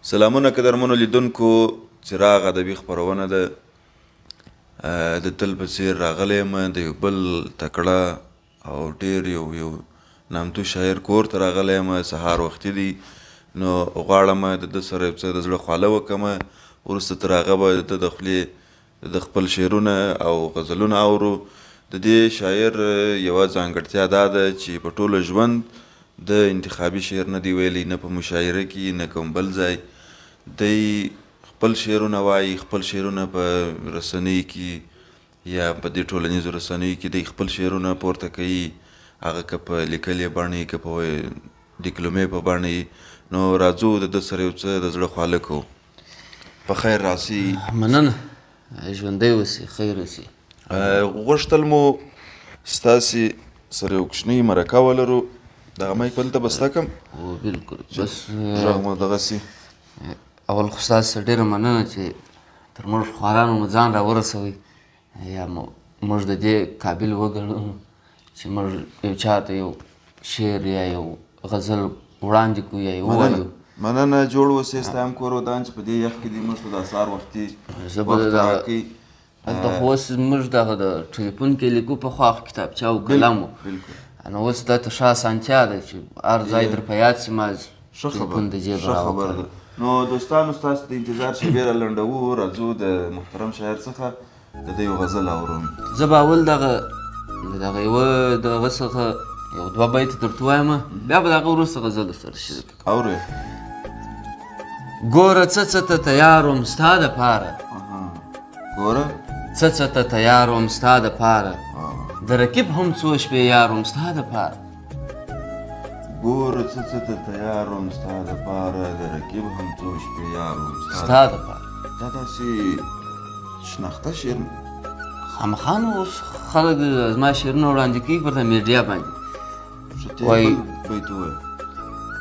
سلامونه قدرمنو لیدونکو، څراغ ادبي خپرونه ده. د تل په څېر راغلی یم د یو بل تکړه او ډېر یو نامتو شاعر کور ته راغلی یم. سهار وختي دی، نو غواړم د ده سره یو څه د زړه خواله وکړم. وروسته تر هغه به د ده د خولې د خپل شعرونه او غزلونه اورو. د دې شاعر یوه ځانګړتیا دا ده چې په ټوله ژوند د انتخابي شعر نه دی ویلی، نه په مشاعره کې نه کوم بل ځای. دی خپل شعرونه وایي، خپل شعرونه په رسنیو کې یا په دې ټولنیزو رسنیو کې دی خپل شعرونه پورته کوي، هغه که په لیکلې بڼه که په ډیکلمې په بڼه. نو راځو د ده سره یو څه د زړه خواله کوو. په خیر راسي. مننه، ژوندی اوسې، خیر اوسې. غوښتل مو ستاسې سره یو کوچنۍ مرکه ولرو. دغه مایک به دلته بسته کړم. بلکل، بس غږ مو دغسې. اول خو ستاسو سره ډېره مننه چې تر موږ خوارانو مو ځان راورسوئ یا موږ د دې قابل وګڼو چې موږ یو چا ته یو شعر یا یو غزل وړاندې کړو یا یې ووایو. مننه، جوړ اوسې. ستا هم کور ودان چې په دې یخ کې دې موږ ته د سهار وختي وخت راکوي. هلته خو اوس موږ دغه د ټلیفون کې لیکو، پخوا خو کتابچه او قلم و. نو اوس دا ته ښه اسانتیا ده چې هر ځای در په یاد شي، ما ټلیفون د جیب راوکړ. نو دوستانو، ستاسو د انتظار شیبې را لنډوو. راځو د محترم شاعر څخه د ده یو غزل اورو. زه به اول دغه یوه دغه څخه یو دوه بیته درته وایم، بیا به د هغه وروسته غزل درسره شریک کړم. اورئ. ګوره څه ته تیار وم ستا دپاره، ګوره څه ته تیار وم ستا دپاره، د رقیب هم څو شپې یار وم ستا دپاره. ګوره څه ته تیار وم ستا دپاره، د رقیب هم څو شپې یار وم ستا دپاره. دا داسې شناخته شعر خامخا نو اوس خلک زما شعرونه وړاندې کوي ورته میډیا باندې. وایي بیت ووایه.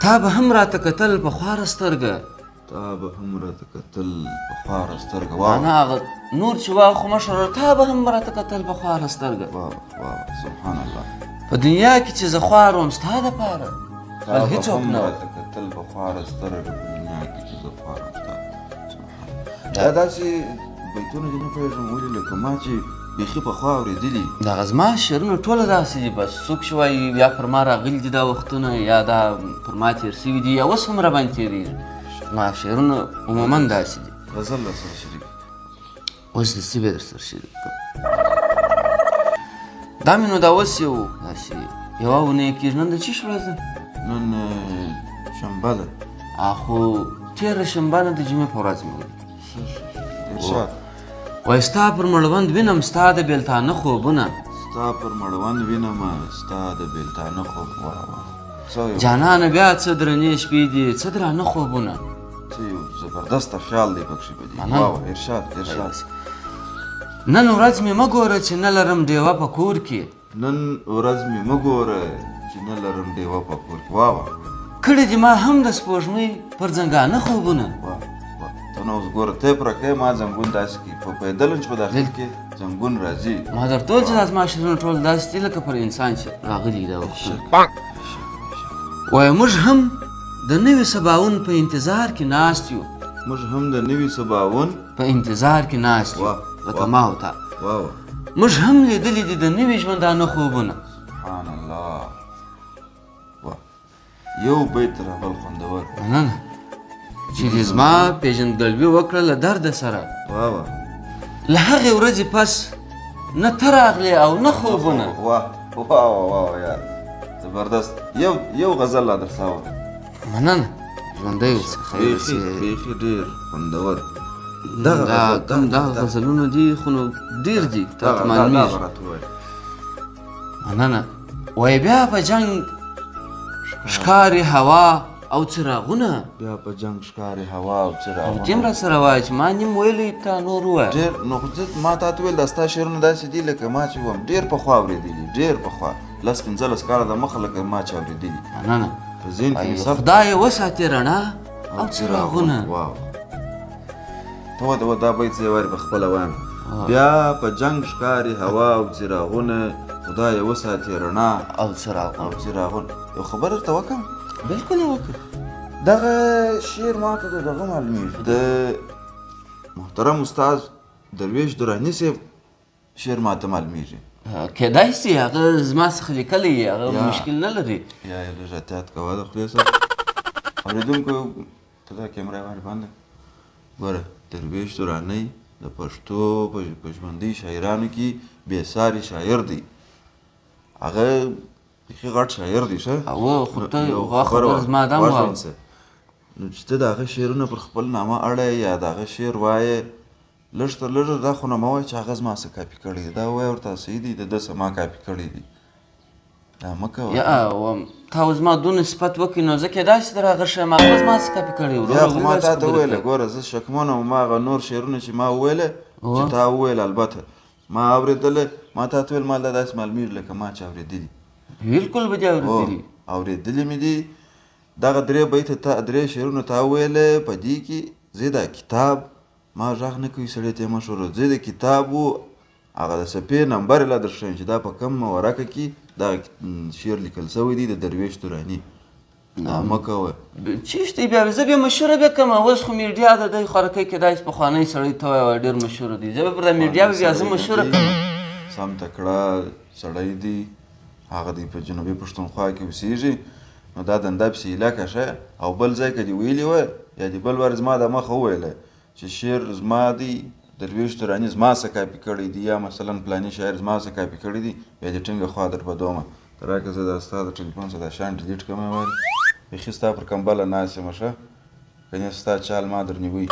تا به هم راته کتل په خواره سترګه، تا به هم راته کتل په خواره سترګه. معنا هغه نور چې واه خو مشره، تا به هم راته کتل په خواره سترګه. سبحان الله. په دنیا کې چې زه خوار وم ستا دپاره، بل هېڅوک نه و. راته کتل په خواره سترګه، په دنیا کې چې زه خوار وم ستا. دا داسې بیتونه دې نه پوهېږم ولې لکه ما چې بیخي پخوا اورېدلي. دغه زما شعرونه ټوله داسې دي. بس څوک چې وایي یا پر ما راغلي دي دا وختونه، یا دا پر ما تېر سوي دي، یا اوس هم راباندې تېرېږي. زما شعرونه عموما داسې دي. غزل راسره شریک. اوس دستي به یې درسره شریک کړم. دا مې نو دا اوس یو داسې یوه اونۍ کېږي. نن د څه شي ورځ ده؟ نن شنبه ده. خو تېره شنبه نه د جمعې په ورځ مې ولیکل. ارشاد. وایي ستا پر مړوند وینم ستا د بېلتانه خوبونه، ستا پر مړوند وینم ستا د بېلتانه خوب. جانانه بیا څه درنې شپې دي، څه درانه خوبونه. څه یو زبردسته خیال دی پکښې په دې. ارشاد. نن ورځ مې مه ګوره چې نه لرم ډېوه په کور کې، نن ورځ مې مه ګوره چې نه لرم ډېوه په کور کې. کړي دي ما هم د سپوږمۍ پر ځنګانه خوبونه. ته نو اوس ګوره تی پوره کوې، ما زنګون داسې کړي په پیدل چې په داخل کې زنګون راځي. ما درته وویل چې دا زما شعرونه ټول داسې دي لکه پر انسان چې راغلي دا وختونه. وایي موږ هم د نوي سباون په انتظار کې ناست یو، موږ هم د نوي سباون په انتظار کې ناست یو، لکه ما او تا. موږ هم لیدلي دي د نوي ژوندانه خوبونه. سبحان الله. یو بیت راغل خوندور. مننه چې دې زما پېژندګلوي وکړه له درده سره. له هغې ورځې پس نه ته راغلې او نه خوبونه. واه یار زبردست. یو غزل لا درساوه. مننه، ژوندی اوسه، خیر اوسې. بیخي ډېر خوندور. دغه غزلونه دي خو نو ډېر دي، تاته معلومېږي. مننه. وایي بیا په جنګ ښکاري هوا او څراغونه، بیا په جنګ ښکاري هوا او څراغونه. او ته هم راسره وایه چې ما نیم ویلی تا نور ووایه. ډېر نو خو ما تا ته ویل دا ستا شعرونه داسې دي لکه ما چې وم ډېر پخوا اورېدلي، ډېر پخوا 10-15 کاله د مخه لکه ما چې اورېدلي. مننه. په ذهن کې مې ثبت. خدای وساتې رڼا او څراغونه. ته دا بیت زه یې وارې په خپله وایم. بیا په جنګ ښکاري هوا او څراغونه، خدای وساتې رڼا او څراغونه. یو خبر درته وکړم. بلکل یې وکړه. دغه شعر ما ته د دغه معلومیږي د محترم استاد درویش دراني صاحب شعر ما ته معلومیږي. کیدای شي هغه زما څخه لیکلی وي، هغه مشکل نه لري. یا یې لږ احتیاط کوه د خدای سره. اورېدونکو ته دا کیمره باندې بنده ګوره، درویش دراني د پښتو په ژوندۍ شاعرانو کې بېساري شاعر دی. هغه بیخي غټ شاعر دی ښه. او خو ته یوه خبره زما دا هم واوره. نو چې ته د هغه شعرونه پر خپل نامه اړی یا د هغه شعر وایې، لږ تر لږه دا خو نه مه وایه چې هغه زما څه کاپي کړی دی. دا ووایه ورته صحیح دی د ده څه ما کاپي کړی دی. دا مه کوه. یا تا زما دونه صفت وکړي نو زه کیدای شي در هغه شم هغه زما څه کاپي کړی. یا خو ما تا ته وویله ګوره زه شکمن وم هغه نور شعرونه چې ما وویله چې تا وویل البته ما اورېدله، ما تا ته ویل ما دا داسې معلومیږي لکه ما چې اورېدلي. بالکل به دې اورېدلي. اورېدلي مې دي. دغه درې شعرونه تا وویله په دې کې زه دا کتاب ما غږ نه کوي سړی ته یې مشهور زه د کتاب و هغه د صفحې نمبر یې لا درښیم چې دا په کوم ورقه کې دا شعر لیکل شوی دی د درویش دراني. دا مه کوه. چیشته بیا زه بیا مشهوره بیا کومه اوس خو میډیا د دی خوارکۍ کیدای شي پخوانی سړی ته وایي ډېر مشهوره دی. زه به پر میډیا بیا زه مشهوره کړم. سم تکړه سړی دی، هغه دی په جنوبي پښتونخوا کې اوسېږي. نو دا دنده پسې هیله شه او بل ځای که دې ویلي وه یا دې بل وار زما د مخه وویله چې شعر زما دی درویش دراني زما څه کاپي کړی دی یا مثلا پلاني شاعر زما څه کاپي کړی دی، بیا دې ټینګه خوا در په دومه ته راکړه زه دا ستا د ټلیفون څخه دا شیان ډیلیټ کړم. وایي بیخي ستا پر کمبله ناست یم ښه، کنې ستا چال ما در نیوی.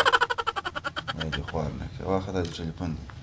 وایي دې خوار نه کړې واخله دا دې ټلیفون دی.